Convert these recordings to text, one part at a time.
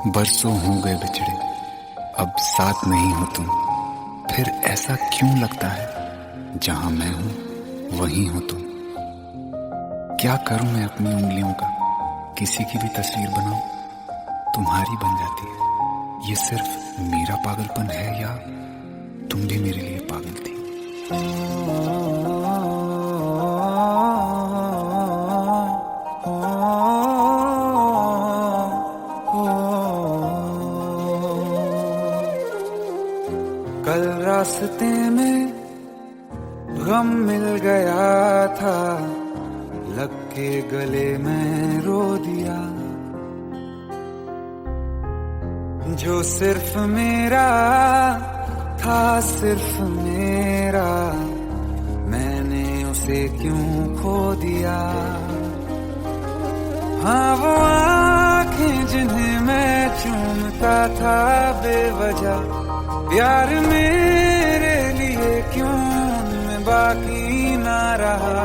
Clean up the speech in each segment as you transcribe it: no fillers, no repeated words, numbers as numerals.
बरसों हो गए बिछड़े, अब साथ नहीं हो तुम। फिर ऐसा क्यों लगता है जहां मैं हूं वहीं हो तुम। क्या करूं मैं अपनी उंगलियों का, किसी की भी तस्वीर बनाऊं तुम्हारी बन जाती है। ये सिर्फ मेरा पागलपन है या तुम भी मेरे लिए पागल थी। कल रास्ते में गम मिल गया था, लग के गले में रो दिया। जो सिर्फ मेरा था, सिर्फ मेरा, मैंने उसे क्यों खो दिया। हाँ वो आँखें जिन्हें मैं चूमता था बेवजह, प्यार मेरे लिए क्यों उनमें बाकी ना रहा।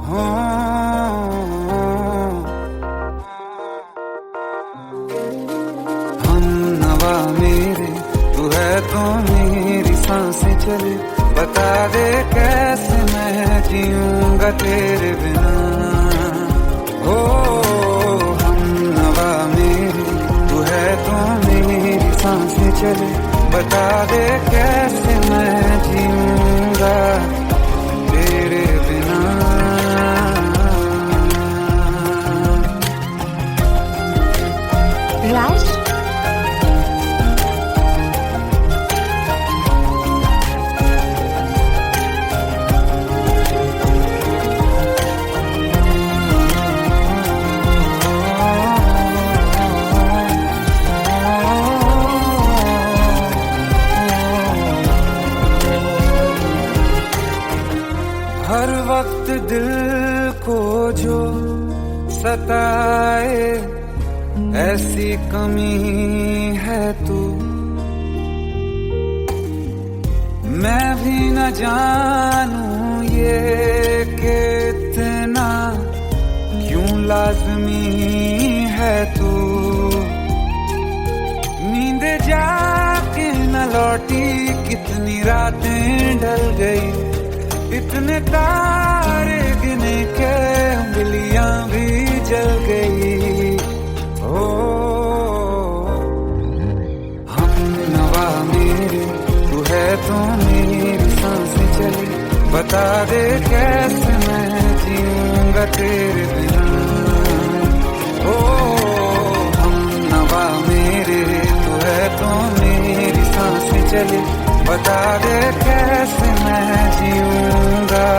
हो हम नवा मेरे, तू है तो मेरी सांसें चले। बता दे कैसे मैं जीऊंगा तेरे बिना। हो हम नवा मेरे, तू है तो मेरी सांसें चले। बता दे कैसे मैं जीऊंगा तेरे बिना। राज, हर वक्त दिल को जो सताए, ऐसी कमी है तू। मैं भी न जानूं ये कि इतना क्यों लाज़मी है तू। नींद जाके न लौटी, कितनी रातें ढल गई। इतने तारे गिने के उंगलियां भी जल गई। ओ हम नवा मेरे, तू है तो मेरी सांसें चली। बता दे कैसे मैं जीऊंगा तेरे बिना। ओ हम नवा मेरे, तू है तो मेरी सांसें चली। बता दे कैसे मैं जीऊंगा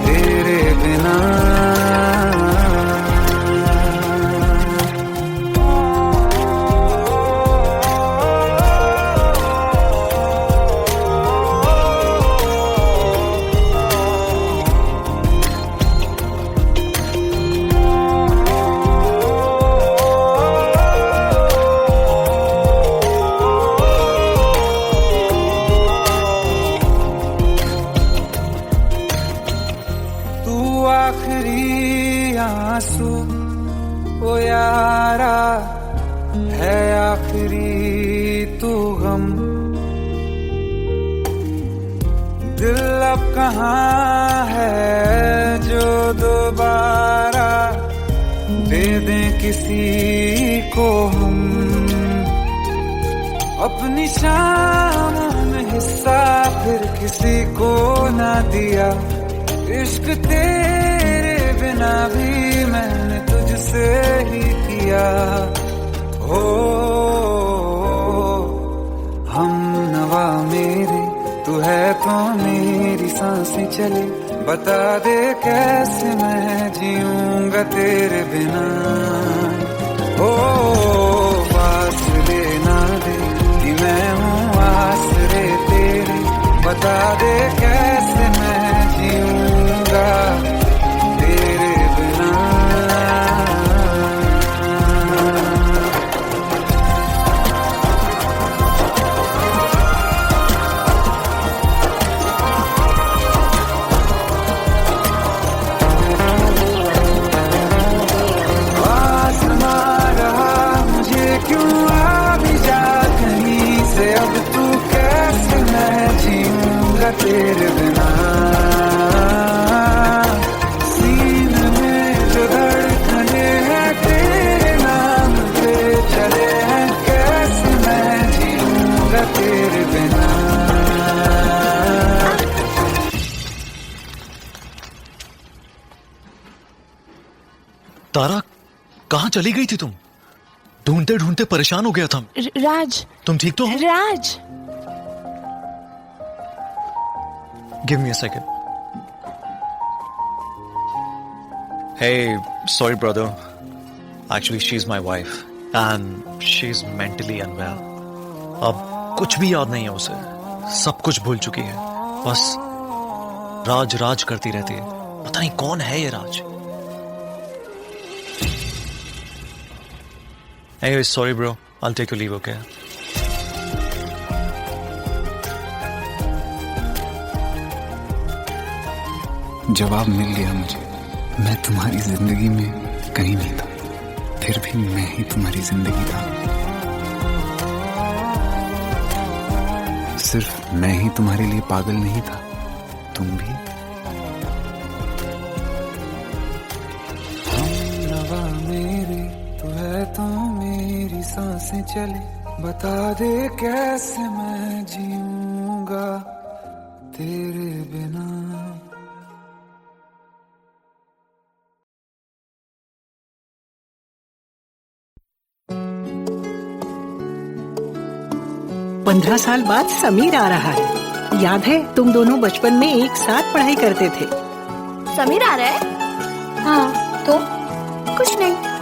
तेरे बिना। आखिरी आंसू ओ यारा है, आखिरी तू गम। दिल अब कहाँ है जो दोबारा दे दें किसी को हम। अपनी शामों में हिस्सा फिर किसी को ना दिया। इश्क तेरे बिना भी मैंने तुझसे ही किया। हो हम नवा मेरे, तू है तो मेरी सांसें चले। बता दे कैसे मैं जीऊंगा तेरे बिना। ओ फासले ना दे कि मैं हूँ आसरे तेरे। बता दे कैसे मैं जीऊंगा तेरे बिना। आसमां रहा मुझे तारा, कहाँ चली गई थी तुम? ढूंढते ढूंढते परेशान हो गया था। राज, तुम ठीक तो हो? Raj. Give me a second. Hey, sorry brother. Actually, she's my wife and she's mentally unwell. अब कुछ भी याद नहीं है उसे, सब कुछ भूल चुकी है। बस राज राज करती रहती है। पता नहीं कौन है ये राज। Anyway, sorry bro. I'll take your leave, okay? जवाब मिल गया मुझे। मैं तुम्हारी जिंदगी में कहीं नहीं था, फिर भी मैं ही तुम्हारी जिंदगी था। सिर्फ मैं ही तुम्हारे लिए पागल नहीं था, तुम भी। हमनवा मेरी तू है तो मेरी सांसें चले, बता दे कैसे मैं जीऊंगा तेरे बिना। पंद्रह साल बाद समीर आ रहा है। याद है तुम दोनों बचपन में एक साथ पढ़ाई करते थे। समीर आ रहा है? हाँ, तो कुछ नहीं।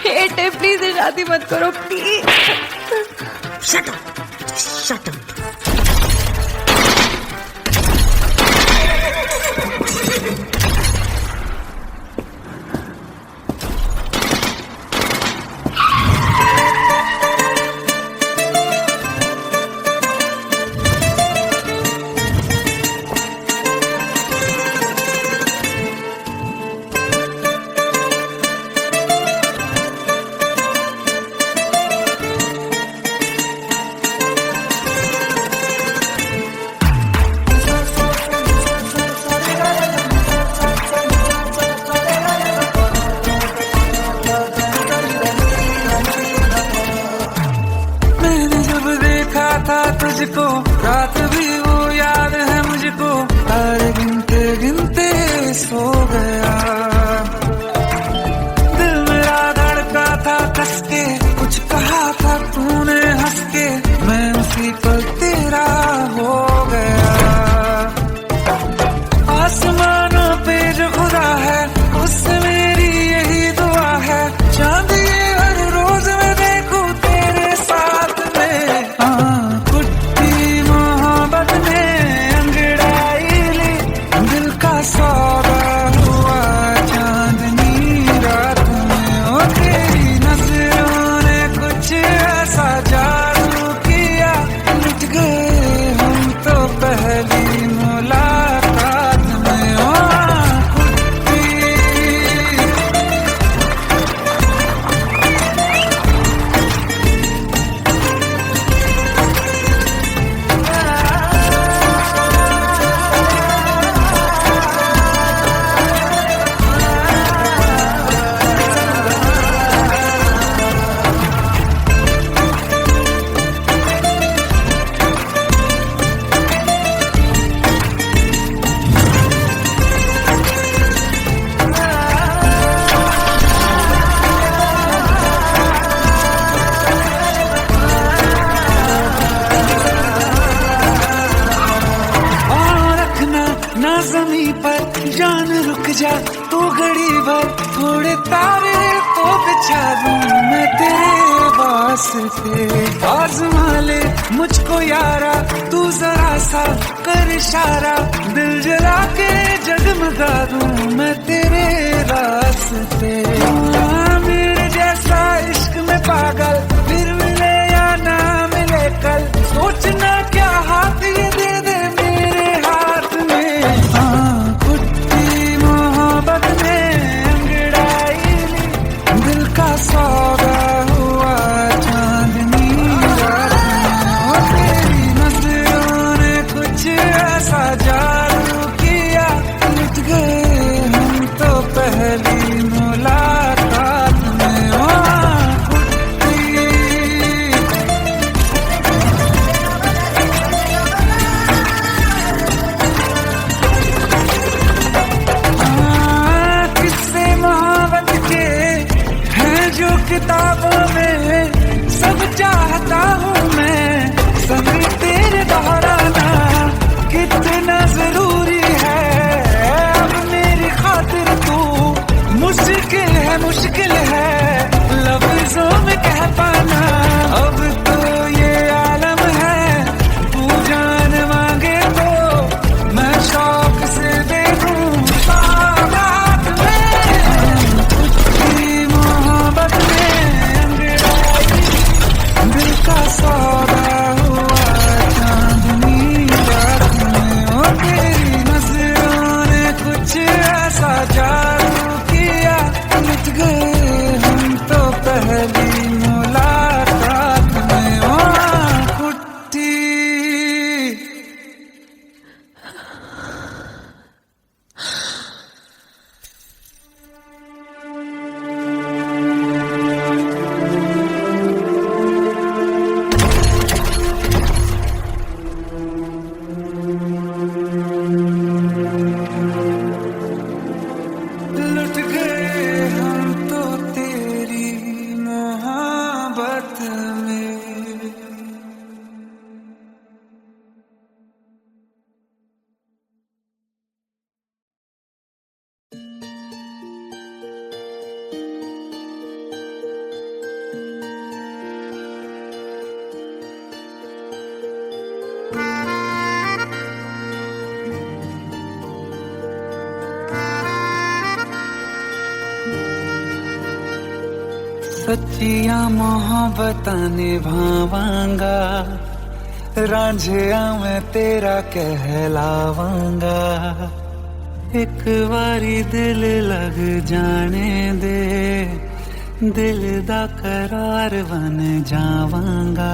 डेट है, प्लीज शादी मत करो please. Shut up, shut up. तुझको रात भी वो याद है मुझको, तारे गिनते गिनते सो गया। दिल मेरा धड़का था कस के, कुछ कहा था तूने हंस के, मैं उसी पल तेरा हो गया। आसमानों पे जो खुदा है उससे मेरी यही दुआ है, चांद ये हर रोज मैं देखूं तेरे साथ में। सौदा हुआ चांदनी रात में, ओ तेरी नजरों ने कुछ ऐसा जादू किया, लुट गए हम तो पहली मुलाकात में। ओ ना ज़मीं पर जान रुक जा तू घड़ी भर, थोड़े तारे तो बिछा दूं मैं तेरे वास्ते। आज़मा ले मुझको यारा तू जरा सा कर इशारा, दिल जला के जगमगा दूं मैं तेरे रास्ते। मेरे जैसा इश्क में पागल फिर मिले या ना मिले कल, सोचना क्या हाथ ये दे दे मेरे हाथ में। कुट्टी मोहब्बत ने अंगड़ाई ली, दिल का सौदा हुआ चांदनी रात में। तेरी नजरों ने कुछ ऐसा जादू किया, लुट गए हम तो पहली मुलाकात में। किताबों में सब चाहता हूँ मैं, संग तेरे दोहराना कितना जरूरी है। अब मेरी खातिर तू मुश्किल है लफ्जों में कह पाना। अब तो ये आलम है तू जान मांगे तो मैं शौक से दे दूँ सौगात में। तुझकी मोहब्बत दिल का सौदा हुआ चांदनी रात में। ओ तेरी नजरों ने कुछ ऐसा जादू किया, लुट गए सच्चियां मोहब्बतां निभावांगा, रांझिया मैं तेरा कहलावांगा। एक बारी दिल लग जाने दे, दिल दा करार बन जावांगा।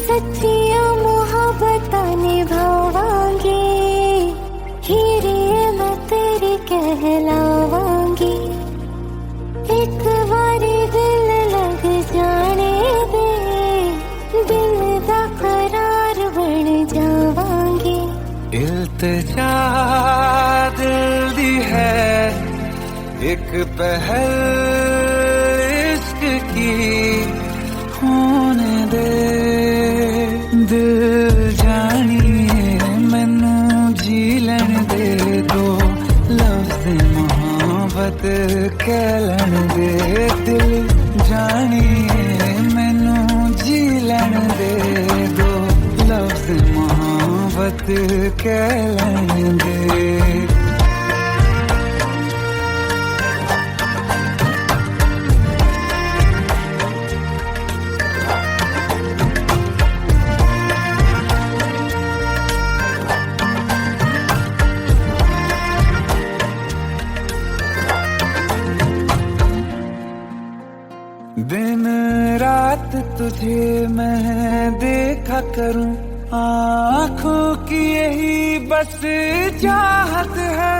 सच्चियां मोहब्बतां निभावांगी, हीरे मैं तेरी कहलावांगी। एक बारी दिल लग जाने दे, दिल दा करार बन जावांगी। इल्तिजा दिल दी है एक पहल इश्क की, होने दे दिल जानिए मैनू जी लैन दे दो, लफ्ज़ मोहब्बत कह लैन दे। दिल जानिए मैनू जी लैन दे दो, लफ्ज़ मोहब्बत कह लैन दे। दिन रात तुझे मैं देखा करूं, आँखों की यही बस चाहत है।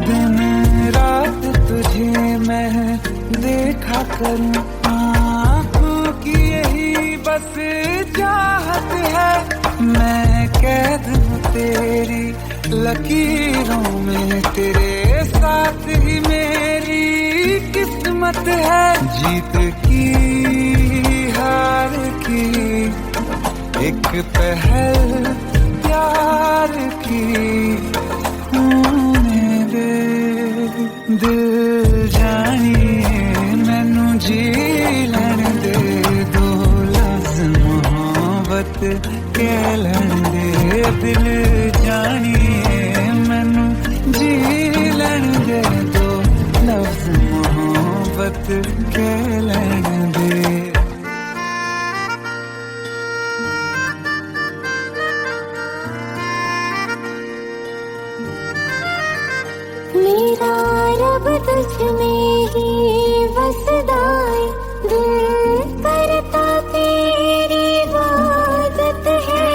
दिन रात तुझे मैं देखा करूं, आँखों की यही बस चाहत है। मैं कैद हूँ तेरी लकीरों में, तेरे साथ ही मेरी किस्मत है। जीत की हार की एक पहल प्यार की, होने दे दिल जानिए मैनू जी लैन दे दो, लफ्ज़ मोहब्बत कह लैन दे। दिल जानिए मैनू जी लैन दे दो, लफ्ज़ मोहब्बत कह लैन दे। मेरा रब तुझ में ही बसदा है, दिल करता तेरी इबादत है।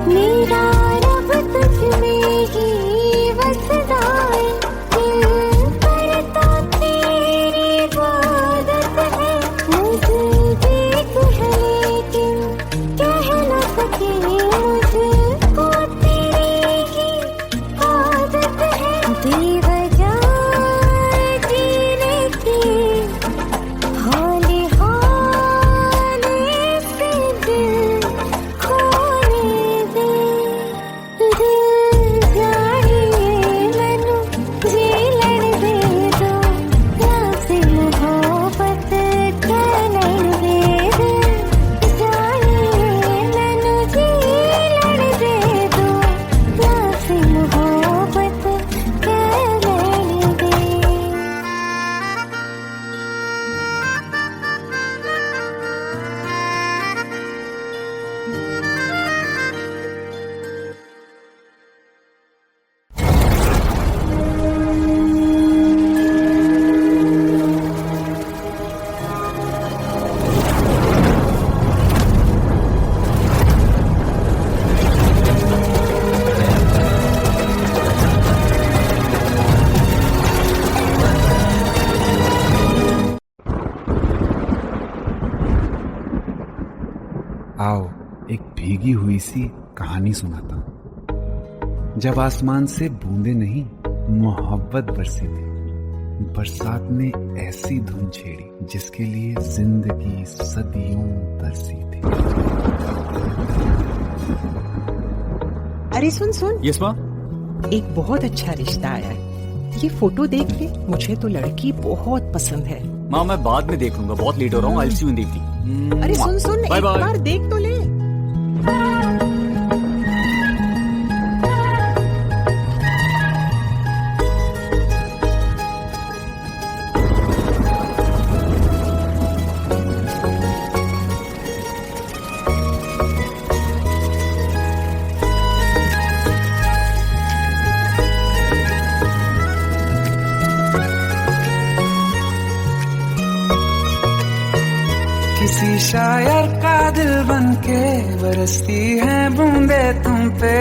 मेरा रब तुझ में ही बसदा है, दिल करता तेरी इबादत है। मुझे देख है लेकिन कह न सके, मुझको तेरी ही आदत है। बेवजह जीने की हौले हौले से दिल खोने दे। दिल जानिए मैनू जी लैन दे दो, लफ्ज़ मोहब्बत कह लैन दे। दिल जानिए मैनू जी लैन दे दो, लफ्ज़ मोहब्बत कह लैन दे। आओ एक भीगी हुई सी कहानी सुनाता हूं। जब आसमान से बूंदे नहीं मोहब्बत बरसी थी, बरसात ने ऐसी धुन छेड़ी जिसके लिए जिंदगी सदियों तरसी थी। अरे सुन सुन, यस माँ। एक बहुत अच्छा रिश्ता आया है, ये फोटो देख ले। मुझे तो लड़की बहुत पसंद है। माँ मैं बाद में देख लूंगा, बहुत लेट हो रहा हूँ। आई सी यू इन द इवनिंग। अरे सुन सुन, बाय एक बाय। बार देख तो ले। किसी शायर का दिल बनके बरसती है बूंदे तुम पे।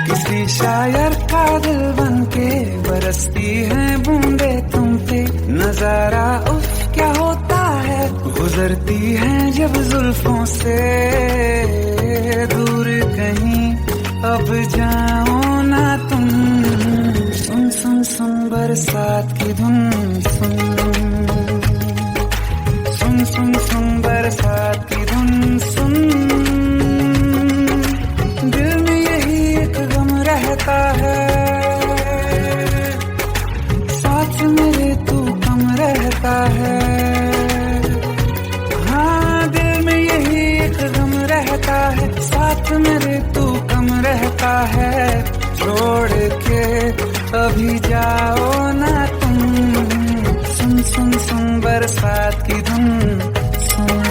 किसी शायर का दिल बनके बरसती है बूंदे तुम पे। नजारा उफ क्या होता है, गुजरती है जब जुल्फों से। दूर कहीं अब जाओ ना तुम, सुन सुन सुन बरसात की धुन। सुन सुन सुन सुन बरसात की धुन। सुन दिल में यही एक गम रहता है, साथ मेरे तू कम रहता है। हाँ दिल में यही एक गम रहता है, साथ मेरे तू कम रहता है। छोड़ के अभी जाओ ना तुम, सुन सुन सुन बरसात की धुन। सुन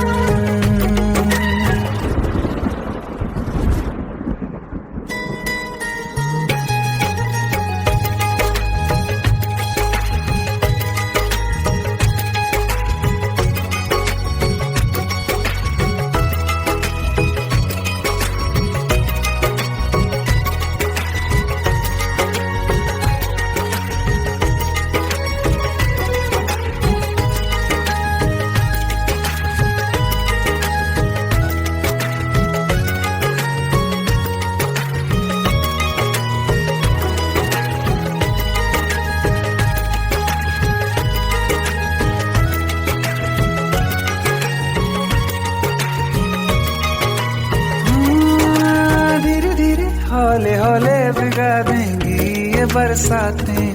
हौले हौले भिगा देंगी ये बरसातें।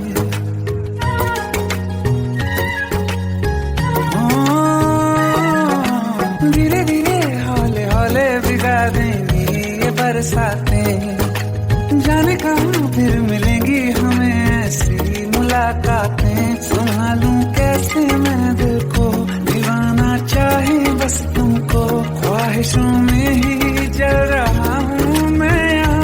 धीरे धीरे हौले हौले भिगा देंगी ये बरसातें। जाने कहाँ फिर मिलेंगी हमें ऐसी मुलाकातें। संभालूं कैसे मैं दिल को, दीवाना चाहे बस तुमको। ख्वाहिशों में ही जल रहा हूँ मैं यहाँ।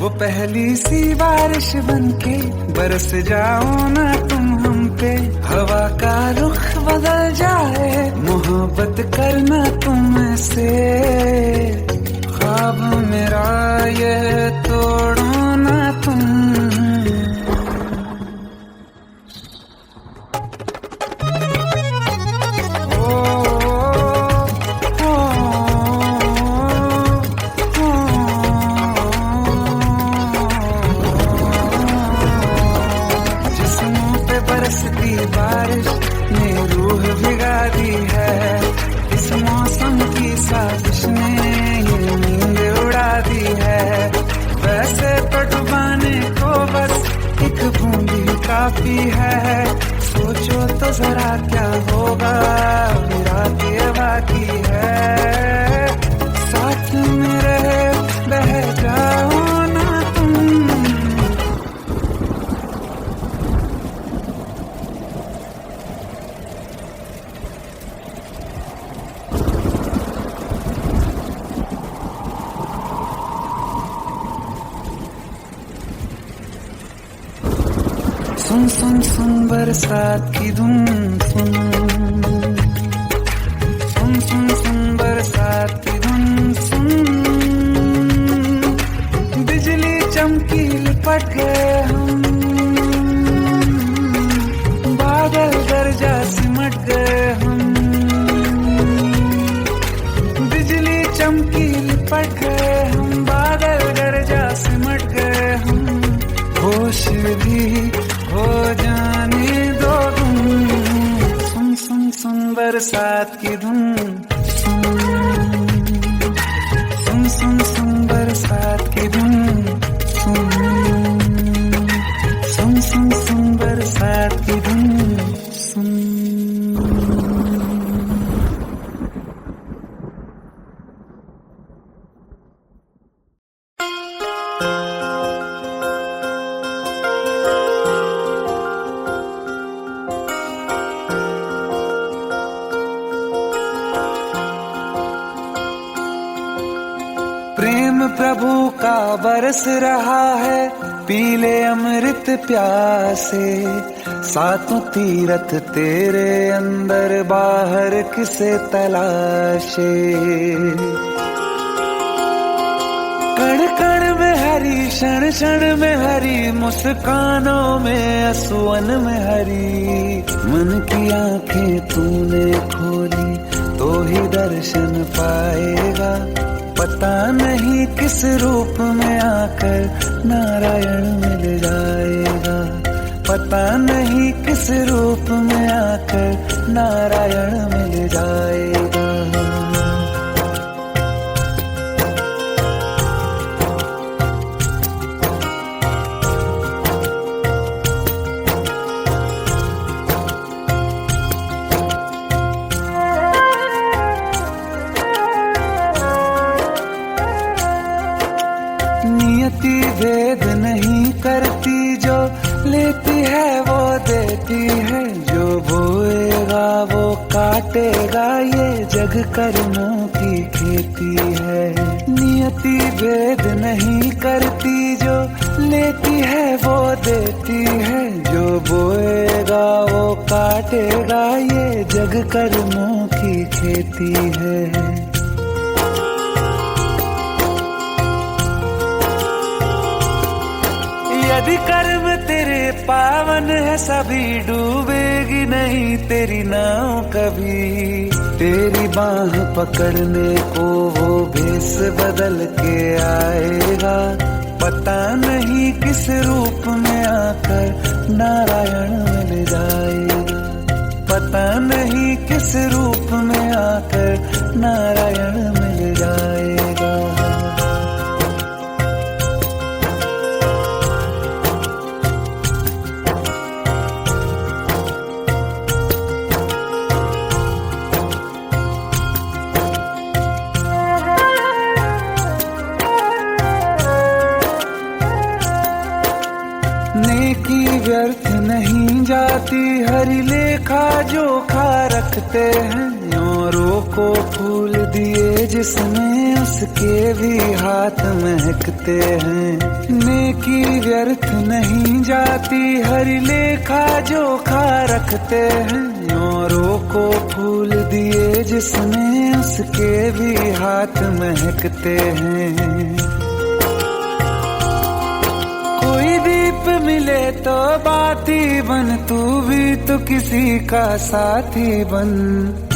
वो पहली सी बारिश बनके बरस जाओ ना तुम हम पे। हवा का रुख बदल जाए, मोहब्बत करना तुम से। ख्वाब मेरा ये तोड़ो ना तुम। बरसती बारिश ने रूह भिगा दी है। इस मौसम की साजिश ने ये नींद उड़ा दी है। वैसे तो डुबाने को बस एक बूंदी काफी है। सोचो तो जरा क्या होगा, रात ये बाकी है। साथ में रहे बह जाओ ना तुम। सुन सुन सुन बरसात की धुन। सुन सुन सुन सुन बरसात की धुन। सुन बिजली चमकी लिपट गए हम, बादल गरजा सिमट गए हम। बिजली चमकी लिपट गए हम, बादल गरजा होश भी हो जाने दो तुम। सुन सुन सुन बरसात की धुन, सुन सुन सुन बरसात की धुन, सुन सुन सुन सुन बरसात की धुन, सुन। प्रेम प्रभु का बरस रहा है, पीले अमृत प्यासे। सातों तीरथ तेरे अंदर, बाहर किसे तलाशे। कण कण में हरी, क्षण क्षण में हरी, मुस्कानों में असुवन में हरी। मन की आंखें तूने खोली तो ही दर्शन पाएगा। पता नहीं किस रूप में आकर नारायण मिल जाएगा। पता नहीं किस रूप में आकर नारायण मिल जाएगा। नियति भेद नहीं करती, जो लेती है वो देती है। जो बोएगा वो काटेगा, ये जग कर्मों की खेती है। नियति भेद नहीं करती, जो लेती है वो देती है। जो बोएगा वो काटेगा, ये जग कर्मों की खेती है। यदि कर्म तेरे पावन है, सभी डूबेगी नहीं तेरी नाव कभी। तेरी बाह पकड़ने को वो भेष बदल के आएगा। पता नहीं किस रूप में आकर नारायण मिल जाएगा। पता नहीं किस रूप में आकर नारायण मिल जाएगा। नेकी व्यर्थ नहीं जाती, हरि लेखा जोखा रखते हैं। औरों को फूल दिए जिसने, उसके भी हाथ महकते हैं। नेकी व्यर्थ नहीं जाती, हरि लेखा जोखा रखते हैं। औरों को फूल दिए जिसने, उसके भी हाथ महकते हैं। कोई दीप मिले तो बाती बन, तू भी तो किसी का साथी बन।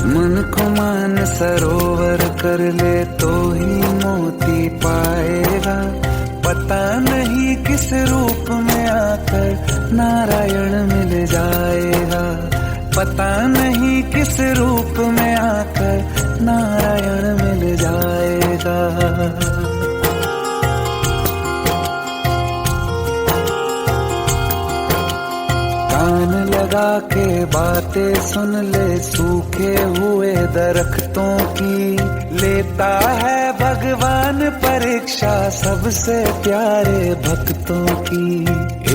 मन को मान सरोवर कर ले तो ही मोती पाएगा। पता नहीं किस रूप में आकर नारायण मिल जाएगा। पता नहीं किस रूप में आकर नारायण मिल जाएगा। कान लगा के बातें सुन ले, सूखे हुए दरख्तों की। लेता है भगवान परीक्षा सबसे प्यारे भक्तों की।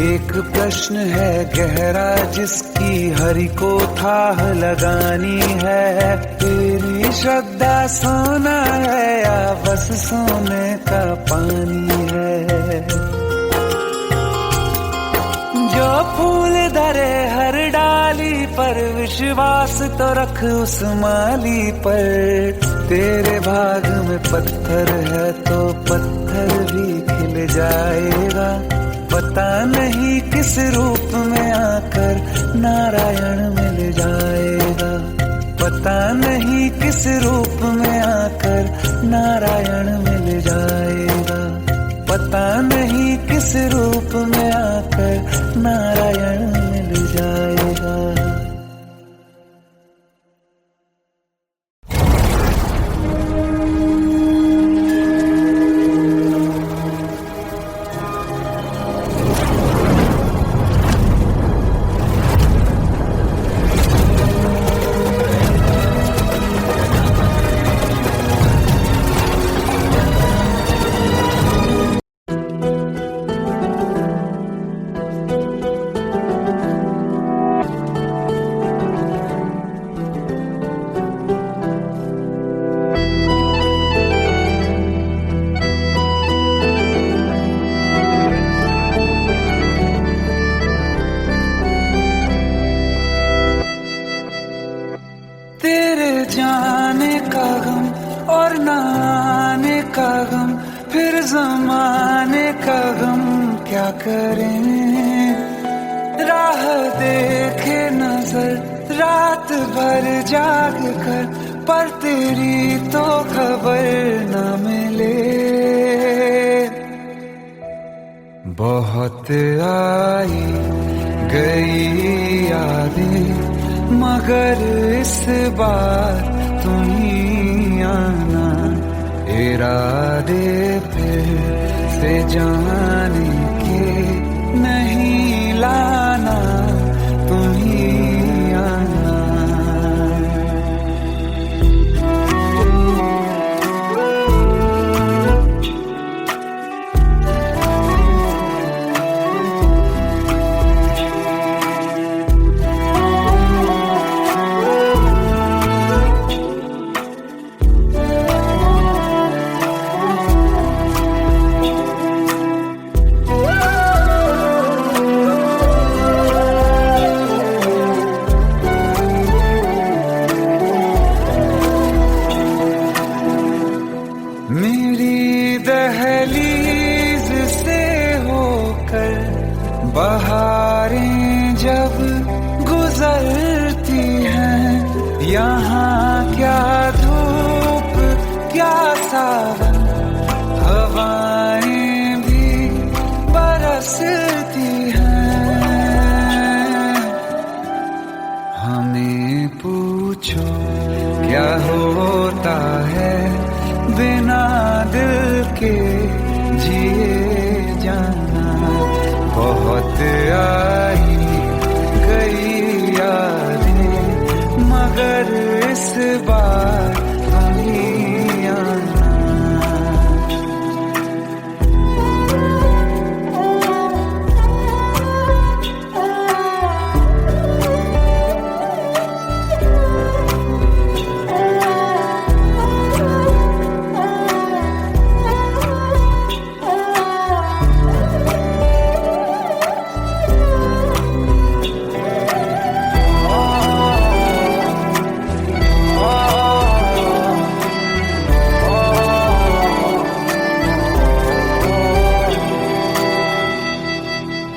एक प्रश्न है गहरा जिसकी हरि को थाह लगानी है। तेरी श्रद्धा सोना है या बस सोने का पानी है। जो फूल धरे हर डाली पर, विश्वास तो रख उस माली पर। तेरे भाग में पत्थर है तो पत्थर भी खिल जाएगा। पता नहीं किस रूप में आकर नारायण मिल जाएगा। पता नहीं किस रूप में आकर नारायण मिल जाएगा। पता नहीं किस रूप में आकर नारायण मिल जाएगा। तेरे जाने का गम और न आने का गम, फिर जमाने का गम क्या करें। राह देखे नजर रात भर जाग कर, पर तेरी तो खबर न मिले। बहुत आई गई यादें मगर इस बार तुम ही आना। इरादे फिर से जाने के नहीं लाना, तुम ही आना। मेरी दहलीज से होकर बहारें जब गुजरती हैं, यहाँ क्या धूप क्या सावन, हवाएं भी बरसती हैं। हमें पूछो क्या होता है बिना दिल के जिए जाना। बहुत आई गई यादें मगर इस बार तुम ही आना।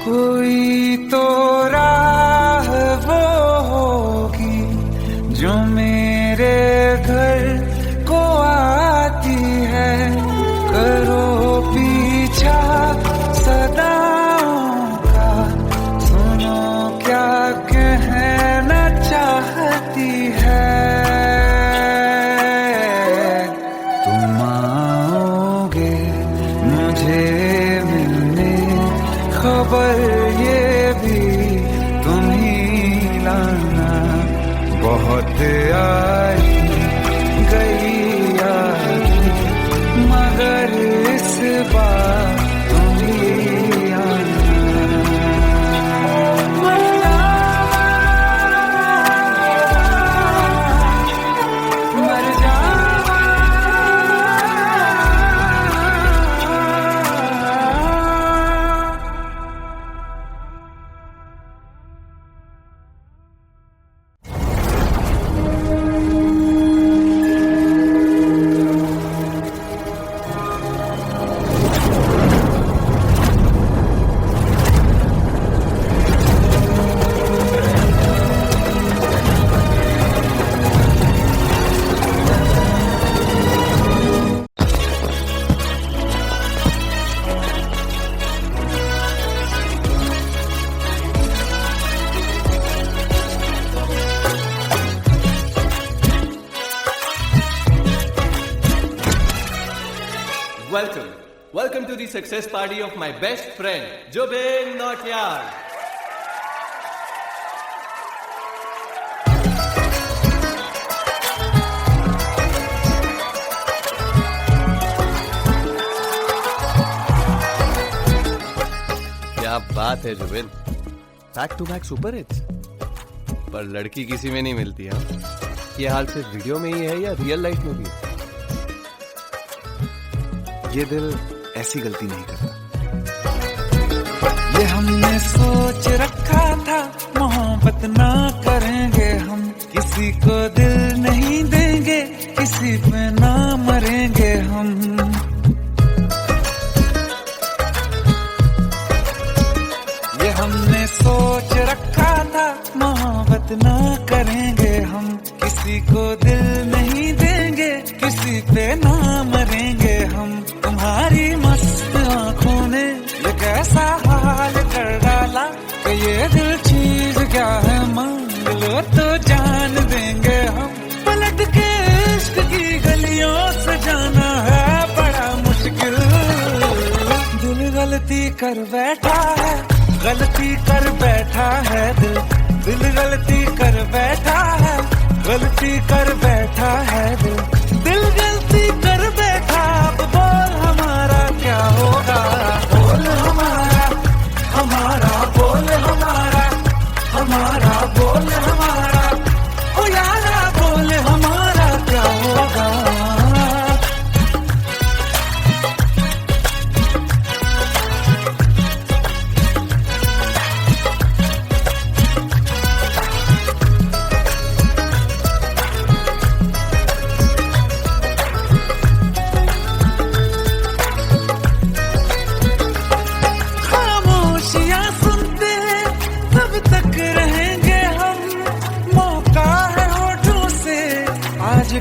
कोई तो राह वो होगी जो मेरे घर को आती है। करो पीछा सदाओं का, सुनो क्या कहना चाहती है। तुम आओगे मुझे मिलने, खबर ये भी तुम ही लाना। बहुत आई गई यादें मगर इस बार तुम ही आना। मर जावा Welcome to the success party of my best friend, Jobin Nautiyal. क्या बात है Zubin, back to back super hits. पर लड़की किसी में नहीं मिलती है। ये हाल सिर्फ वीडियो में ही है या रियल लाइफ में भी? ये दिल ऐसी गलती नहीं करता। ये हमने सोच रखा था, मोहब्बत ना करेंगे हम, किसी को दिल नहीं देंगे, किसी पे ना मरेंगे हम। ये हमने सोच रखा था, मोहब्बत ना करेंगे हम, किसी को दिल नहीं देंगे, किसी पे ना मरेंगे हम। तुम्हारी मस्त आंखों ने ये कैसा हाल कर डाला कि ये दिल चीज क्या है, मांग लो तो जान देंगे हम। पलट के इश्क की गलियों से जाना है बड़ा मुश्किल। दिल गलती कर बैठा है, गलती कर बैठा है दिल, दिल गलती कर बैठा है, गलती कर बैठा है दिल, दिल गलती कर बैठा। अब बोल हमारा क्या होगा, बोल हमारा, हमारा बोल हमारा, हमारा बोल हमारा, ओ यारा बोल हमारा क्या होगा।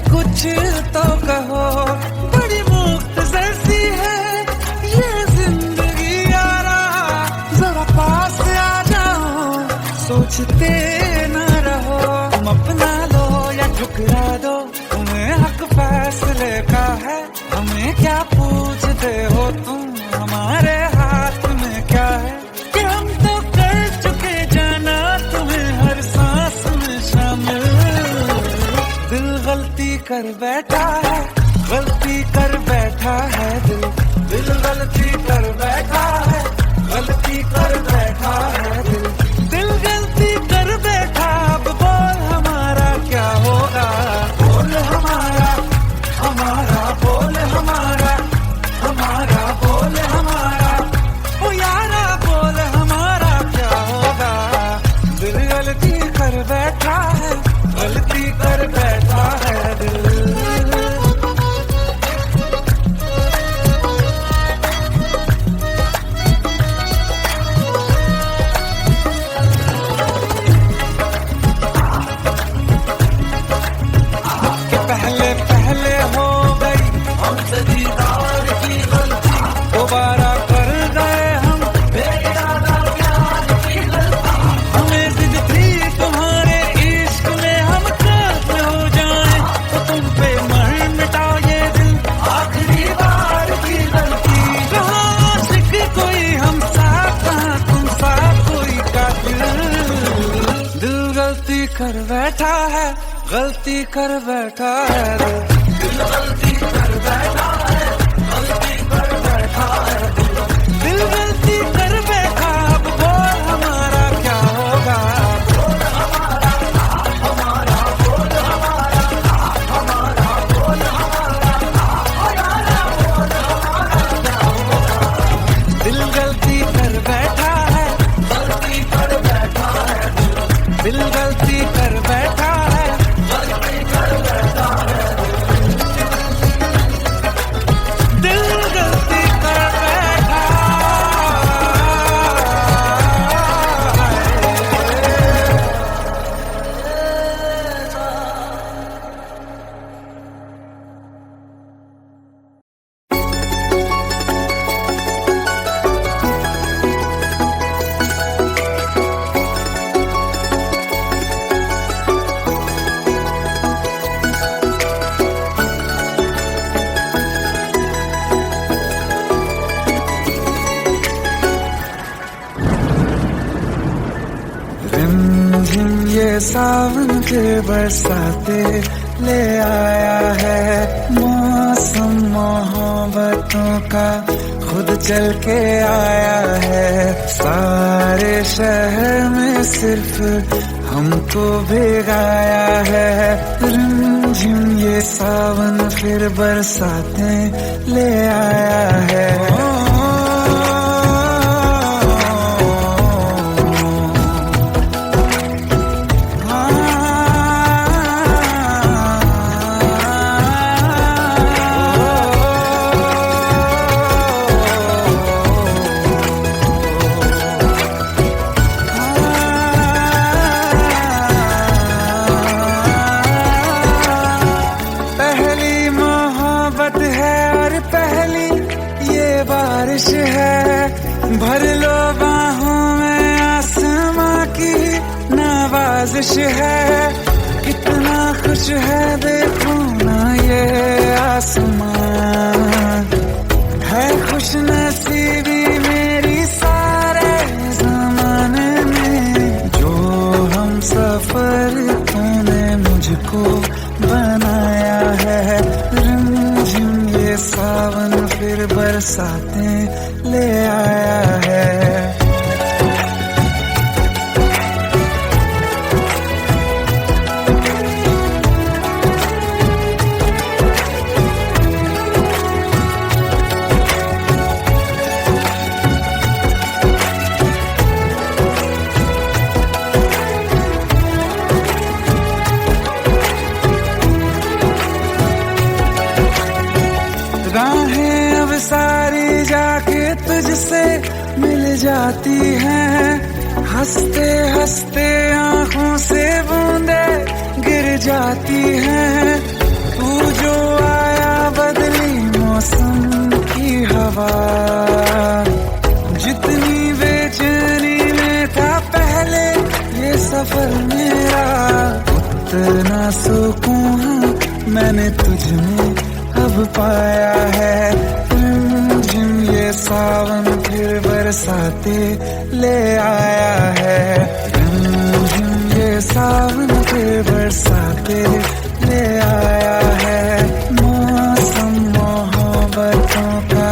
कुछ तो कहो, बड़ी मुफ्त जैसी है ये जिंदगी यारा, जरा पास आ जाओ, सोचते न रहो। तुम अपना लो या ठुकरा दो, तुम्हें हक फैसले का है, हमें क्या पूछते हो तुम, हमारे हाथ में क्या है कि हम तो कर चुके जाना तुम्हें हर सांस में शामिल। दिल गलती कर बैठा है, गलती कर बैठा है दिल, दिल गलती कर बैठा है, गलती कर बैठा है दिल, दिल गलती कर बैठा। अब बोल हमारा क्या होगा, बोल हमारा, हमारा बोल हमारा, हमारा बोल हमारा, ओ यारा बोल हमारा क्या होगा। दिल गलती कर बैठा है, गलती कर बैठा है दिल। कि पहले पहले हो गई हमसे दीदार की गलती, दोबारा कर गए हम बेइरादा प्यार की गलती। हमें जिद थी तुम्हारे इश्क में हम काफिर हो जाएं, तो तुम पे मर मिटा ये दिल, आखिरी बार की गलती। कहाँ आशिक कोई हम साथ, कहाँ तुम साथ कोई कातिल। दिल गलती कर बैठा है, गलती कर बैठा है दिल गलती कर बैठा है, गलती कर बैठा है दिल गलती कर बैठा। अब बोल हमारा क्या होगा, बोल हमारा, हमारा बोल हमारा, हमारा बोल हमारा, बोल हमारा क्या होगा। दिल गलती कर बैठा है, गलती कर बैठा है दिल गलती कर बैठा है, गलती कर बैठा है। रिमझिम ये सावन के बरसाते ले आया है, मौसम मोहब्बतों का खुद चल के आया है। सारे शहर में सिर्फ हमको भिगाया है, रिमझिम ये सावन फिर बरसाते ले आया है। बारिश है, भर लो बाहों में आसमां की नवाजिश है। कितना खुश है देखो ना ये आसमां, है खुश नसीबी मेरी सारे जमाने में। जो हम सफर तूने मुझको बनाया है, रिमझिम ये सावन फिर बरसाते ले आया है। राहें अब सारी जाके तुझसे मिल जाती हैं, हंसते हंसते आंखों से बूंदे गिर जाती हैं। तू जो आया बदली मौसम की हवा, जितनी बेचैनी में था पहले ये सफर मेरा, उतना सुकून मैंने तुझ में अब पाया है। रिमझिम ये सावन फिर बरसाते ले आया है, रिमझिम ये सावन फिर बरसाते ले आया है। मौसम मोहब्बतों का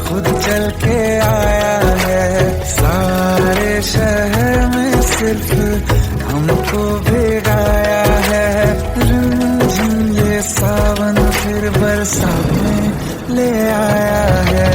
खुद चल के आया है, सारे शहर में सिर्फ हमको भिगाया है। रिमझिम ये सावन फिर बरसाते ले आया है।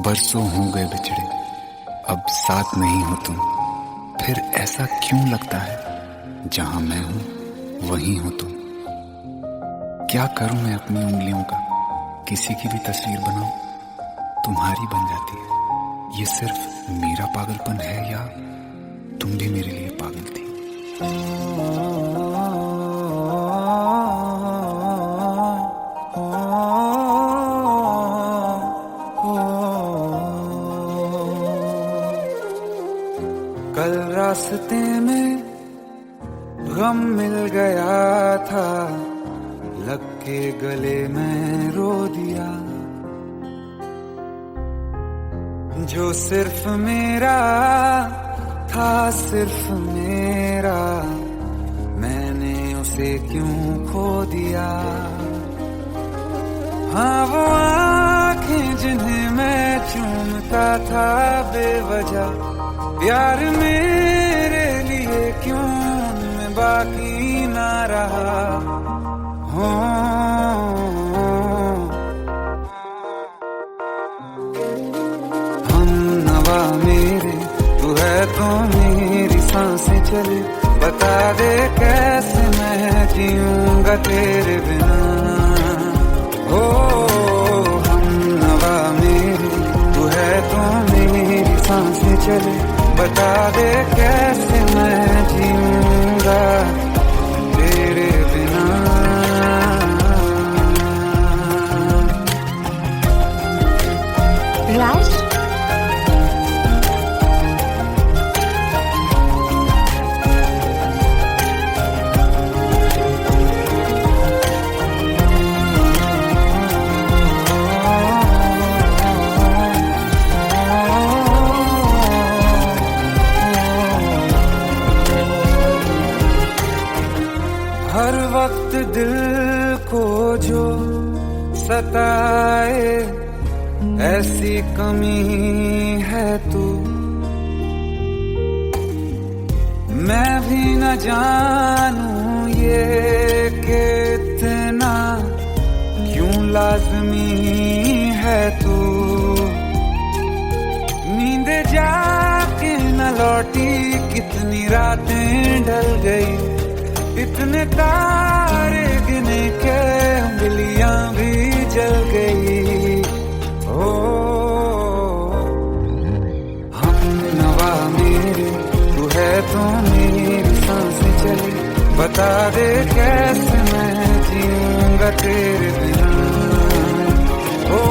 बरसों हो गए बिछड़े, अब साथ नहीं हो तुम। फिर ऐसा क्यों लगता है, जहां मैं हूं वहीं हो तुम। क्या करूं मैं अपनी उंगलियों का, किसी की भी तस्वीर बनाऊं, तुम्हारी बन जाती है। ये सिर्फ मेरा पागलपन है या तुम भी मेरे लिए पागल थी। कल रास्ते में गम मिल गया था, लग के गले में रो दिया। जो सिर्फ मेरा था, सिर्फ मेरा, मैंने उसे क्यों खो दिया। हाँ वो आँखें जिन्हें मैं चूमता था बेवजह, प्यार मेरे लिए क्यों उनमें बाकी ना रहा। हो जो सताए ऐसी कमी है तू, मैं भी न जानूं ये कि इतना क्यों लाज़मी है तू। नींद जाके न लौटी कितनी रातें ढल गई, इतने तारे गिने के उंगलियां भी जल गई। ओ हम नवा मेरे तू है तो मेरी सांसें चली, बता दे कैसे मैं जीऊंगा तेरे बिना। ओ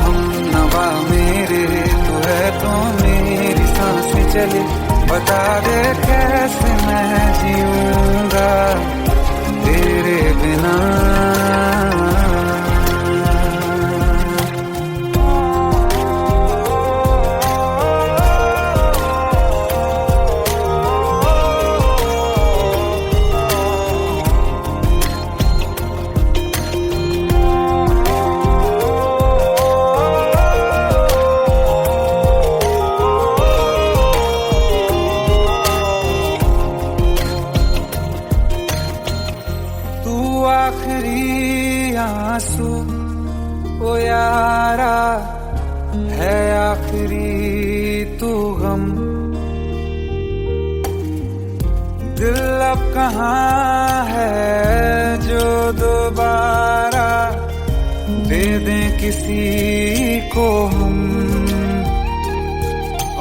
हम नवा मेरे तू है तो मेरी सांसें चली, बता दे कैसे मैं जीऊंगा तेरे बिना। आखिरी आंसू ओ यारा है, आखिरी तू गम। दिल अब कहाँ है जो दोबारा दे दें किसी को हम।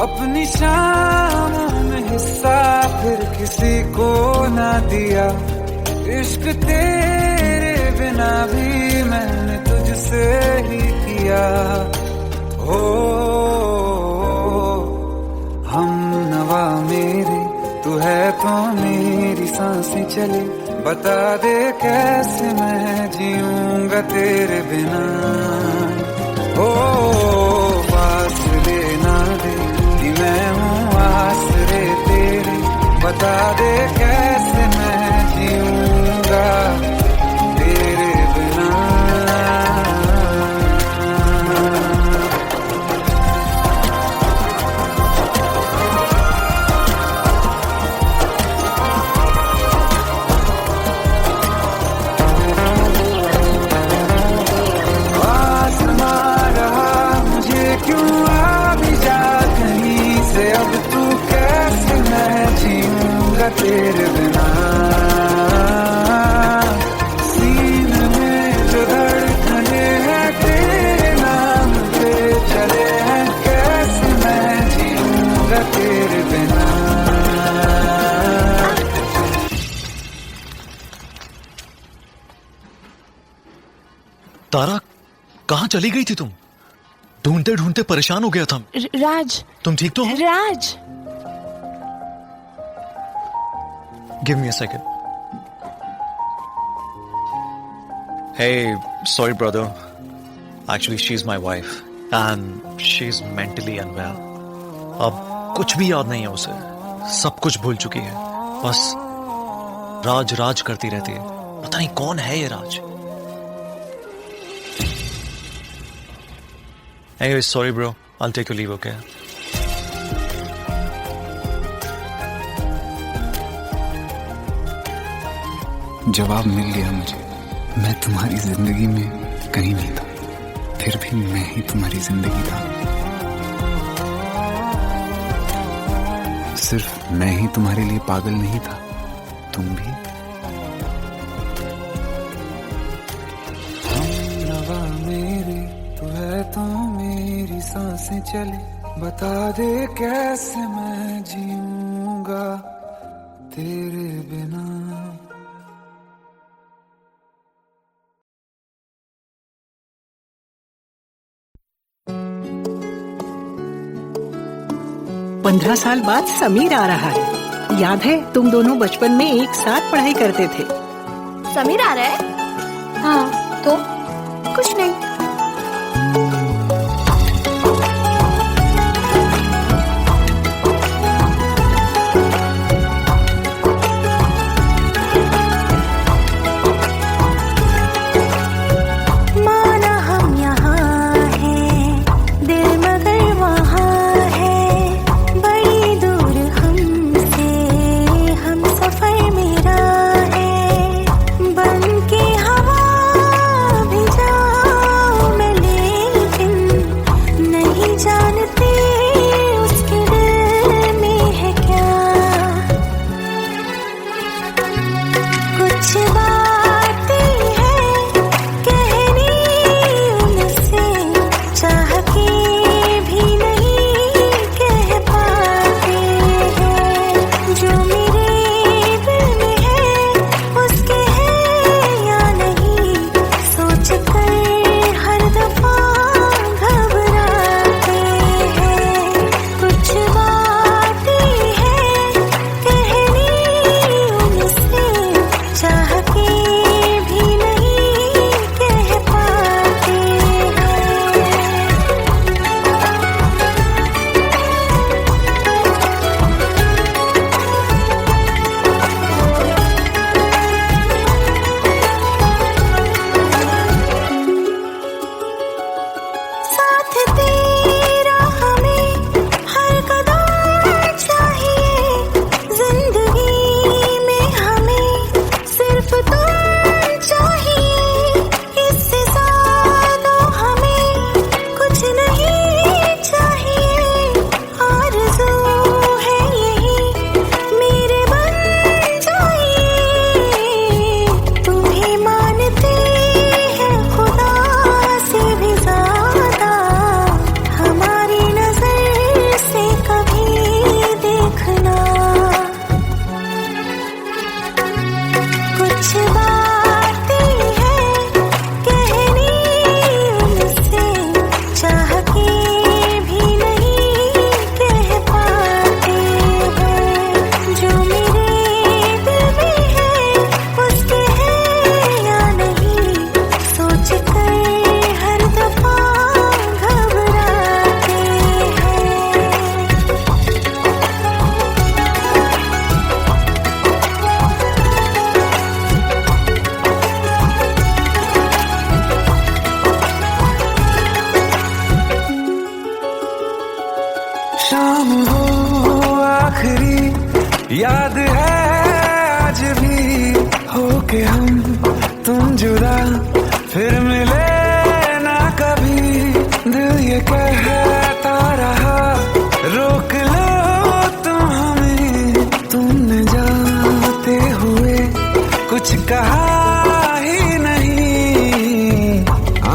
अपनी शामों में हिस्सा फिर किसी को ना दिया, इश्क तेरे बिना भी मैंने तुझसे ही किया। हो हम नवा मेरे तू है तो मेरी सांसें चले, बता दे कैसे मैं जीऊंगा तेरे बिना। ओ फासले ना दे कि मैं हूँ आसरे तेरे, बता दे कैसे मैं जीऊंगा तेरे बिना। आसमां रहा मुझे क्यों आ भी जा कहीं से, अब तू कैसे मैं जीऊंगा तेरे बिना। सीने में जो धड़कने हैं तेरे नाम पे चले हैं, कैसे मैं जीऊंगा तेरे बिना। तारा, कहाँ चली गई थी तुम? ढूंढते ढूंढते परेशान हो गया था। राज, तुम ठीक तो हो? राज। Give me a second. Hey, sorry brother. Actually, she's my wife and she's mentally unwell. अब कुछ भी याद नहीं है उसे, सब कुछ भूल चुकी है। बस राज राज करती रहती है। पता नहीं कौन है ये राज। Anyway, sorry bro. I'll take your leave, okay? जवाब मिल गया मुझे, मैं तुम्हारी जिंदगी में कहीं नहीं था, फिर भी मैं ही तुम्हारी जिंदगी था। सिर्फ मैं ही तुम्हारे लिए पागल नहीं था, तुम भी। हम नवा मेरे तू है तो मेरी सांसें चले, बता दे कैसे मैं जीऊंगा तेरे बिना। पंद्रह साल बाद समीर आ रहा है। याद है तुम दोनों बचपन में एक साथ पढ़ाई करते थे। समीर आ रहा है? हाँ, तो कुछ नहीं। शाम हो आखिरी याद है आज भी हो के हम तुम जुदा फिर मिले ना कभी दिल ये कहता रहा रोक लो तुम हमें तुमने जाते हुए कुछ कहा ही नहीं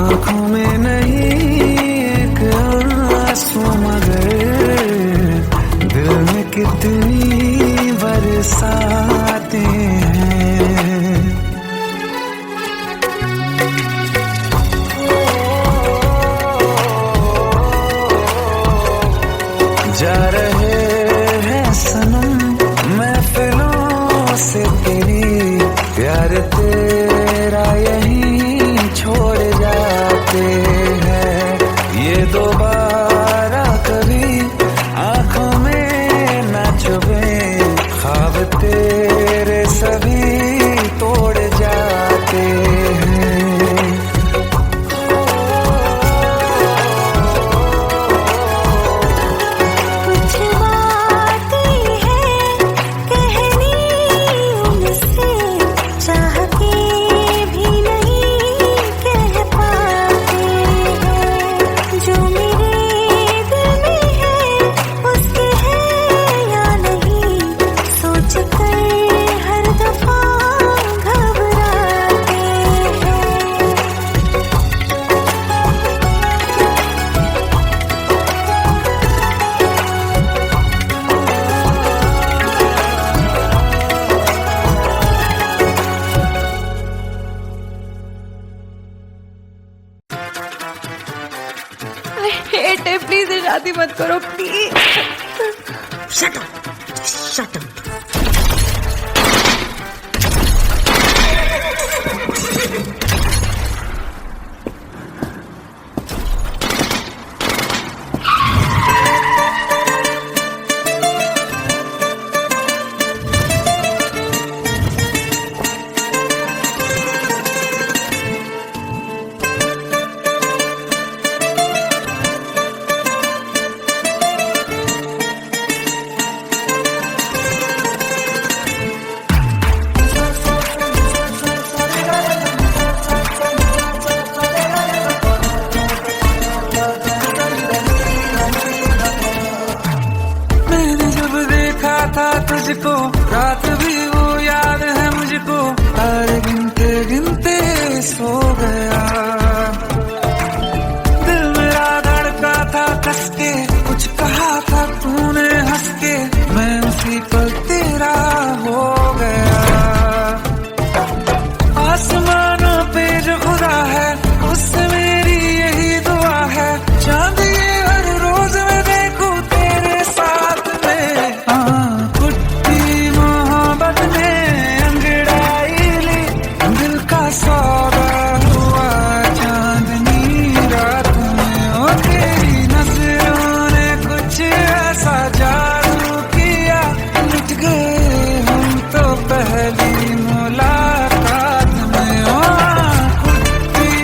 आंखों में नहीं एक आंसू मगर दिल में कितनी बरसाते हैं जा रहे हैं सनम महफिलों से तेरी प्यार तेरा यहीं छोड़ जाते हैं ये दोबारा कभी आंखों में न चुभे ख्वाब तेरे सभी तोड़ जाते हैं कुछ बातें हैं कहनी उनसे चाह के भी नहीं कह पाते हैं जो मेरे दिल में है उसके है या नहीं सोच कर हर दफा घबराते हैं हेट है, प्लीज ये शादी मत करो please. Shut up shut up मैंने जब देखा था तुझको रात भी वो याद है मुझको तारे गिनते गिनते सो गया दिल मेरा धड़का था कस के कुछ कहा था तूने हंस के मैं उसी पल तेरा हो गया आसमानों पे जो खुदा है उससे मेरी यही दुआ है चांद ये हर रोज मैं देखूं तेरे साथ में कुट्टी मोहब्बत ने अंगड़ाई ली दिल का सौदा हुआ चांदनी रात में ओ तेरी नजरों ने कुछ ऐसा जादू किया मिट गए हम तो पहली मुलाकात में ओ कुट्टी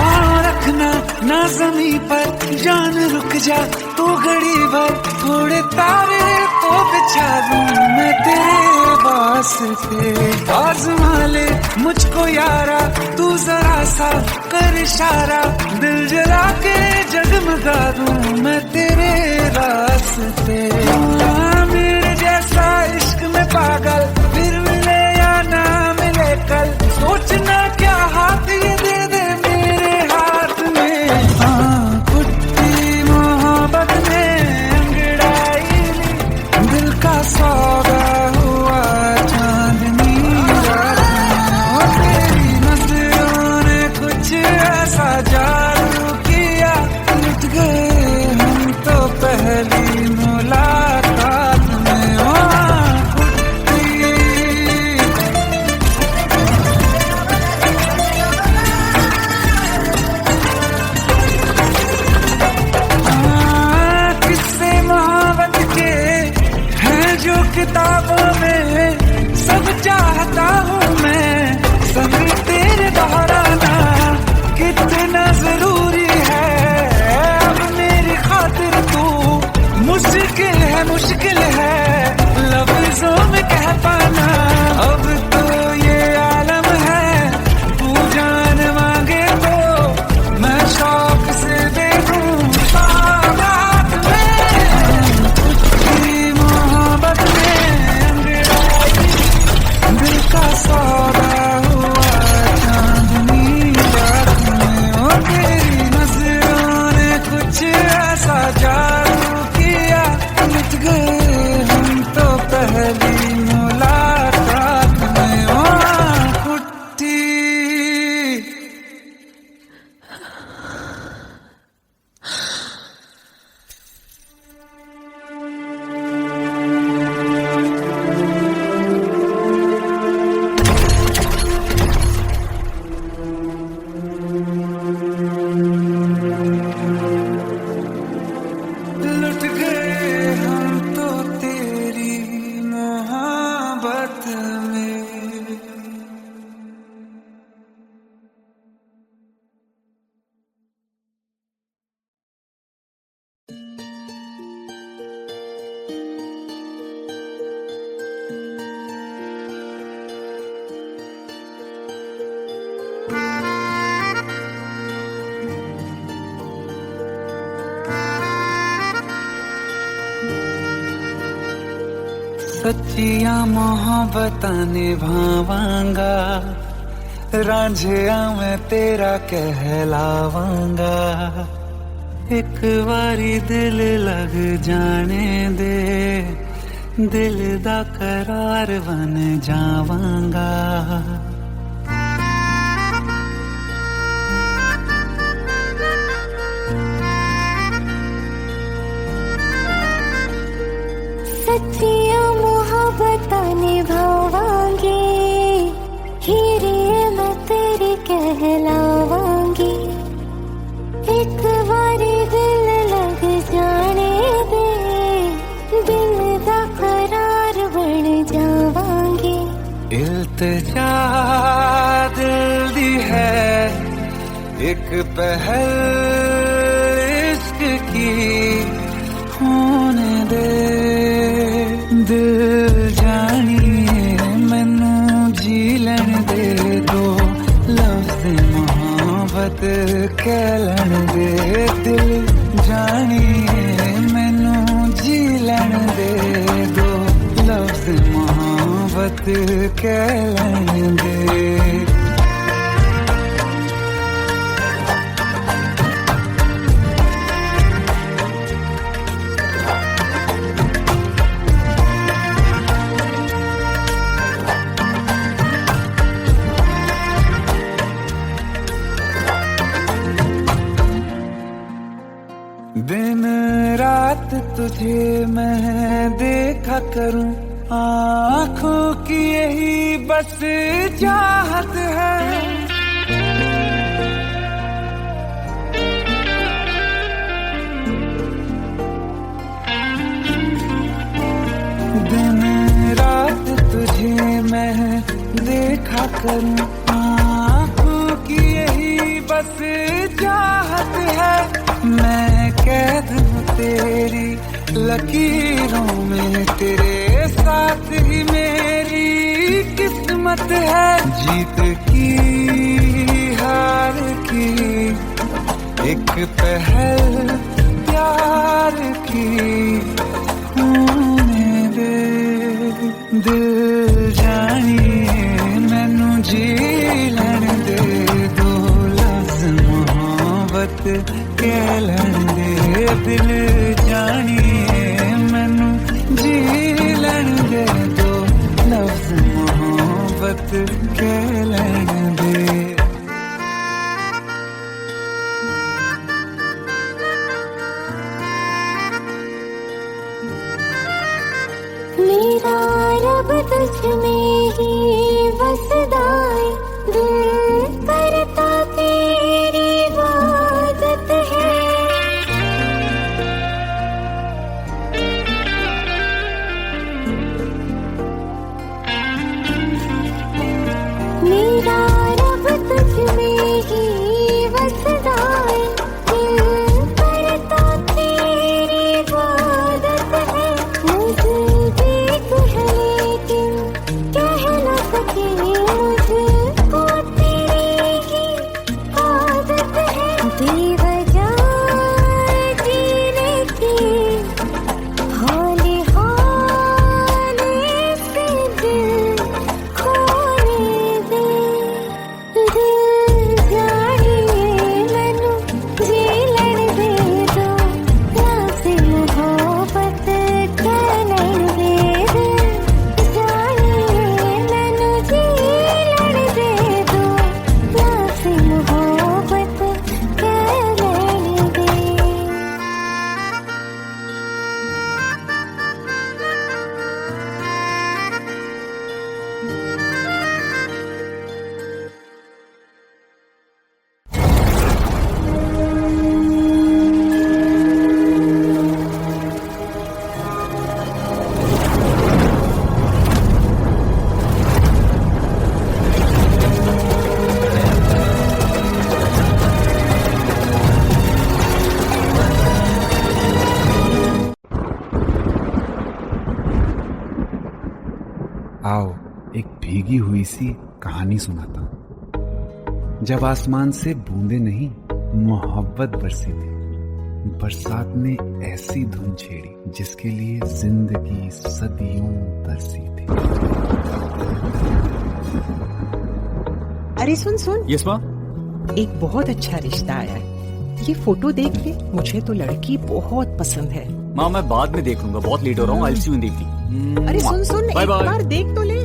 और रखना ना जमी पर जान रुक जा तू घड़ी भर थोड़े तारे तो बिछा दूं मैं तेरे वास्ते आजमा ले मुझको यारा तू जरा सा कर इशारा दिल जला के जगमगा दूं मैं तेरे रास्ते मेरे जैसा इश्क में पागल फिर मिले या ना मिले कल सोचना क्या हाथ ये दे दे मेरे हाथ में कुट्टी मोहब्बत ने अंगड़ाई ली दिल का सौदा हुआ चांदनी किताबों में सब चाहता हूँ मैं, संग तेरे दोहराना कितना जरूरी है। अब मेरी खातिर तू मुश्किल है लफ्जों में कह पाना। अब तो ये आलम है, तू जान मांगे तो मैं शौक से दे दूं। सौगात में तुझकी मोहब्बत में अंगड़ाई, दिल का सौदा हुआ चांदनी रात में। ओ तेरी नजरों ने कुछ ऐसा जादू किया, मिट गए हम तो पहली मुलाकात में। ओ कुट्टी लुट गए हम तो तेरी मोहब्बत में। सच्चियां मोहब्बतां निभावांगा, रांझिया मैं तेरा कहलावांगा। एक बारी दिल लग जाने दे, दिल दा करार बन जावांगा। सच्चिया मोहब्बतां निभावांगी, हीरे मैं तेरी कहलावांगी। एक बारी दिल लग जाने दे, दिल दा करार बन जावांगी। इल्तिजा दिल दी है एक पहल इश्क की, होने दे दिल जानिए मैनू जी लैन दे दो। लफ्ज़ मोहब्बत कह लैन दे, दिल जानिए मैनू जी लैन दे दो। लफ्ज़ मोहब्बत कह लैन दे। दिन रात तुझे मैं देखा करूं, आँखों की यही बस चाहत है। दिन रात तुझे मैं देखा करूं, आँखों की यही बस चाहत है। मैं कैद हूँ तेरी लकीरों में, तेरे साथ ही मेरी किस्मत है। जीत की हार की एक पहल प्यार की, होने दे दिल जानिए मैनू जी लैन दे दो। लफ्ज़ मोहब्बत कह लैन दे, दिल जानिए मैनू जी लैन दे दो। लफ्ज़ मोहब्बत कह लैन दे। मेरा रब तुझ में ही बसदा है, दिल करता तेरी इबादत है। आओ एक भीगी हुई सी कहानी सुनाता हूं। जब आसमान से बूंदे नहीं मोहब्बत बरसी थी, बरसात ने ऐसी धुन छेड़ी जिसके लिए जिंदगी सदियों तरसी थी। अरे सुन सुन, यस माँ। एक बहुत अच्छा रिश्ता आया है, ये फोटो देख ले। मुझे तो लड़की बहुत पसंद है। माँ मैं बाद में देख लूंगा, बहुत लेट हो रहा हूँ। आई सी यू इन द इवनिंग। अरे सुन सुन, बाय एक बाय। बार देख तो ले।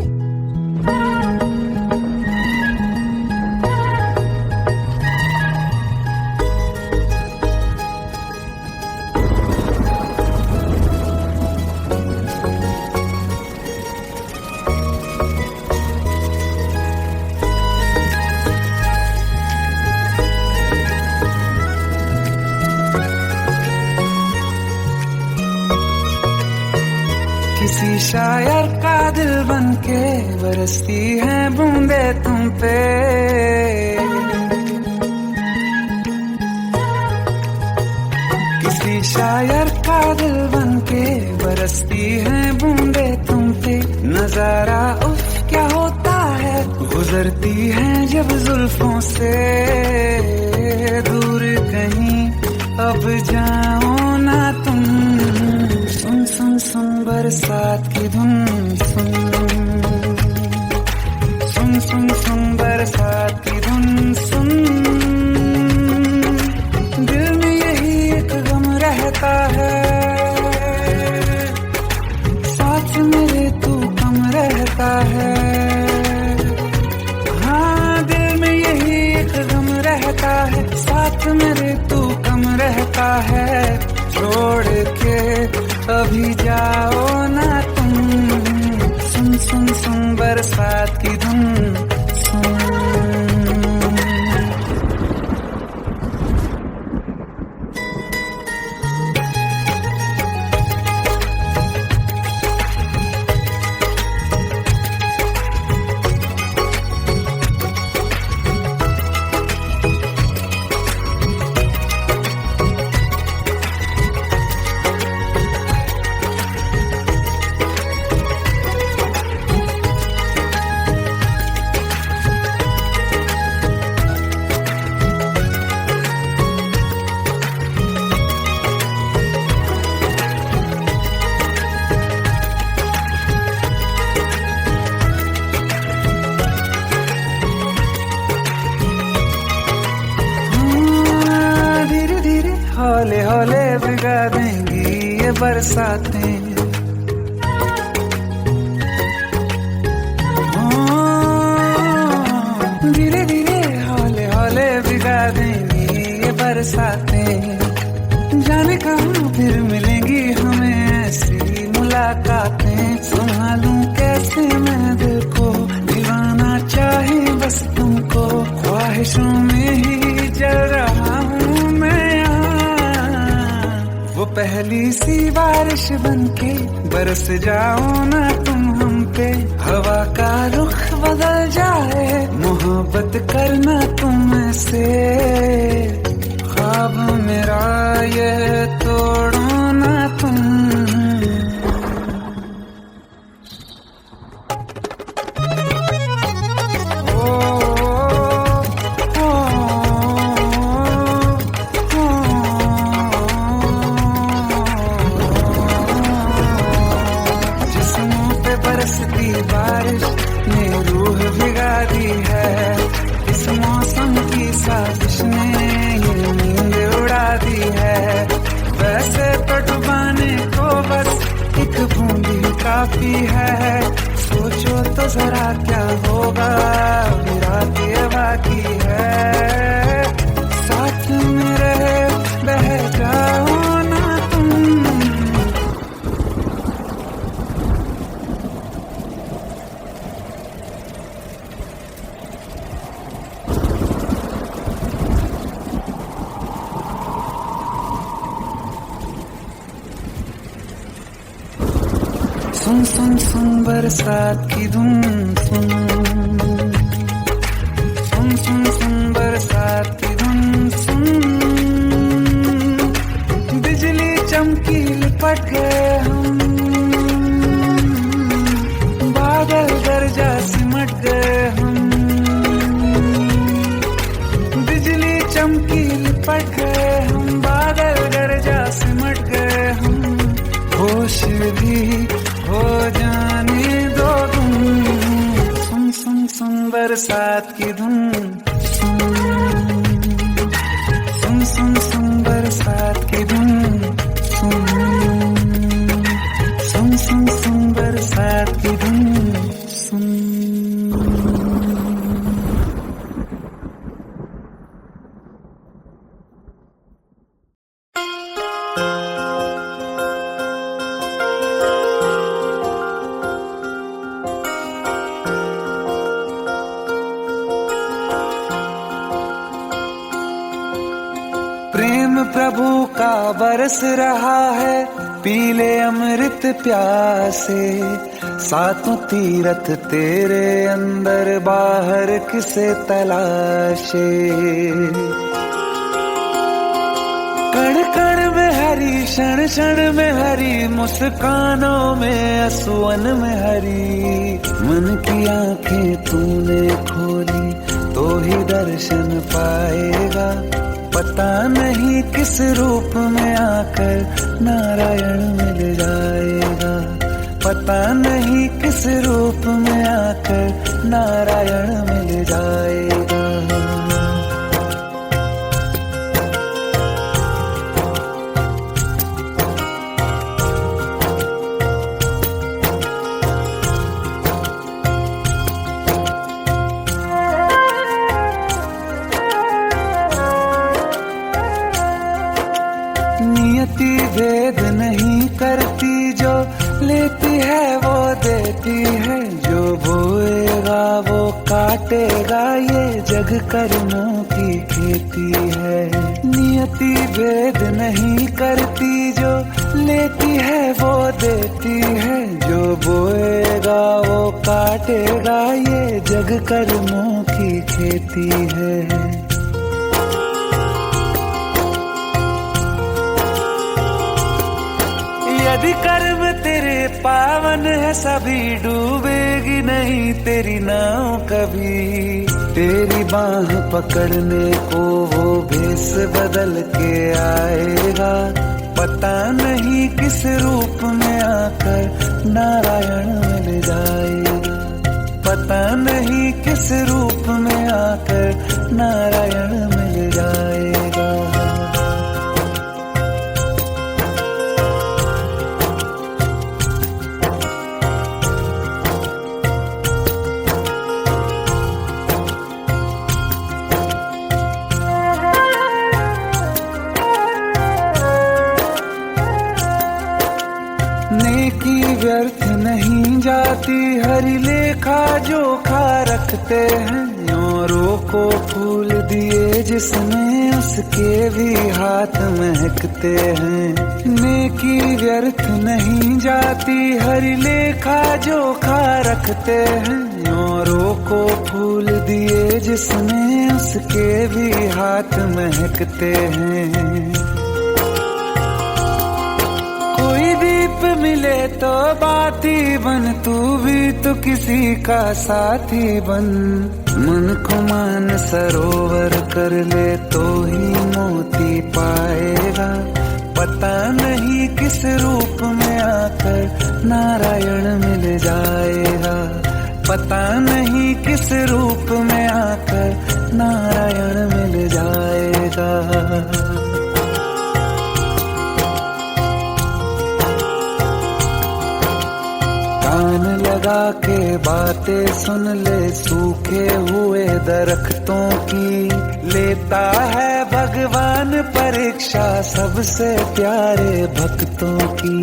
किसी शायर का दिल बनके बरसती है बूंदे तुम पे। किसी शायर का दिल बनके बरसती है बूंदे तुम पे। नजारा उफ क्या होता है, गुजरती है जब जुल्फों से। दूर कहीं अब जाओ ना तुम, सुन सुन सुन बरसात की धुन। सुन सुन सुन सुन बरसात की धुन। सुन दिल में यही एक गम रहता है, साथ मेरे तू कम रहता है। हाँ दिल में यही एक गम रहता है, साथ मेरे तू कम रहता है। छोड़ के अभी जाओ ना तुम, सुन सुन सुन बरसात की धुन। सुन हौले हौले भिगा देंगी ये बरसातें। धीरे धीरे हौले हौले भिगा देंगी ये बरसातें। जाने कहाँ फिर मिलेंगी हमें ऐसी मुलाकातें। संभालूं कैसे मैं दिल को, दीवाना चाहे बस तुमको। ख्वाहिशों में ही जल रहा हूँ मैं यहाँ। वो पहली सी बारिश बनके बरस जाओ ना तुम हम पे। हवा का रुख बदल जाए, मोहब्बत करना तुम से। ख्वाब मेरा ये तोड़ो ना तुम। बरसती बारिश ने रूह भिगा दी है। इस मौसम की साजिश ने ये नींद उड़ा दी है। वैसे तो डुबाने को बस एक बूंद ही काफी है। सोचो तो जरा क्या होगा, रात ये बाकी है। साथ में रहे बह जाओ ना तुम। सुन सुन सुन बरसात की धुन। सुन सुन सुन सुन बरसात की धुन। सुन बिजली चमकी लिपट गए हम, बादल फिर भी हो जाने दो तुम। सुन सुन सुन बरसात की धुन, सुन सुन सुन बरसात की धुन, सुन सुन सुन सुन बरसात की धुन, सुन। प्रेम प्रभु का बरस रहा है, पीले अमृत प्यासे। सातों तीरथ तेरे अंदर, बाहर किसे तलाशे। कण कण में हरी, क्षण क्षण में हरी, मुस्कानों में असुवन में हरी। मन की आंखें तूने खोली तो ही दर्शन पाएगा। पता नहीं किस रूप में आकर नारायण मिल जाएगा। पता नहीं किस रूप में आकर नारायण मिल जाएगा। नियति भेद नहीं करती, जो लेती है वो देती है। जो बोएगा वो काटेगा, ये जग कर्मों की खेती है। नियति भेद नहीं करती, जो लेती है वो देती है। जो बोएगा वो काटेगा, ये जग कर्मों की खेती है। यदि कर्म तेरे पावन है, सभी डूबेगी नहीं तेरी नाव कभी। तेरी बाह पकड़ने को वो भेष बदल के आएगा। पता नहीं किस रूप में आकर नारायण मिल जाएगा। पता नहीं किस रूप में आकर नारायण मिल जाएगा। नेकी व्यर्थ नहीं जाती, हरि लेखा जोखा रखते हैं। औरों को फूल दिए जिसने, उसके भी हाथ महकते हैं। नेकी व्यर्थ नहीं जाती, हरि लेखा जोखा रखते हैं। औरों को फूल दिए जिसने, उसके भी हाथ महकते हैं। कोई दीप मिले तो बाती बन, तू भी तो किसी का साथी बन। मन को मान सरोवर कर ले तो ही मोती पाएगा। पता नहीं किस रूप में आकर नारायण मिल जाएगा। पता नहीं किस रूप में आकर नारायण मिल जाएगा। कान लगा के बातें सुन ले, सूखे हुए दरख्तों की। लेता है भगवान परीक्षा सबसे प्यारे भक्तों की।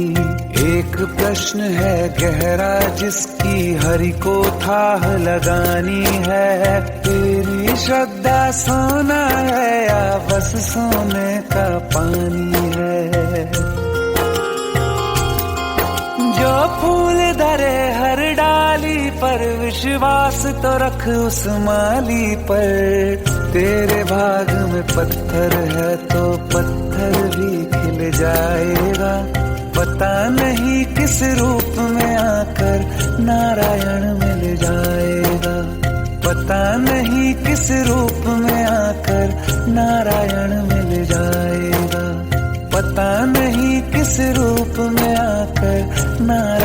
एक प्रश्न है गहरा जिसकी हरि को थाह लगानी है। तेरी श्रद्धा सोना है या बस सोने का पानी है। जो फूल धरे हर डाली पर, विश्वास तो रख उस माली पर। तेरे भाग में पत्थर है तो पत्थर भी खिल जाएगा। पता नहीं किस रूप में आकर नारायण मिल जाएगा। पता नहीं किस रूप में आकर नारायण मिल जाएगा। पता नहीं किस रूप में आकर ना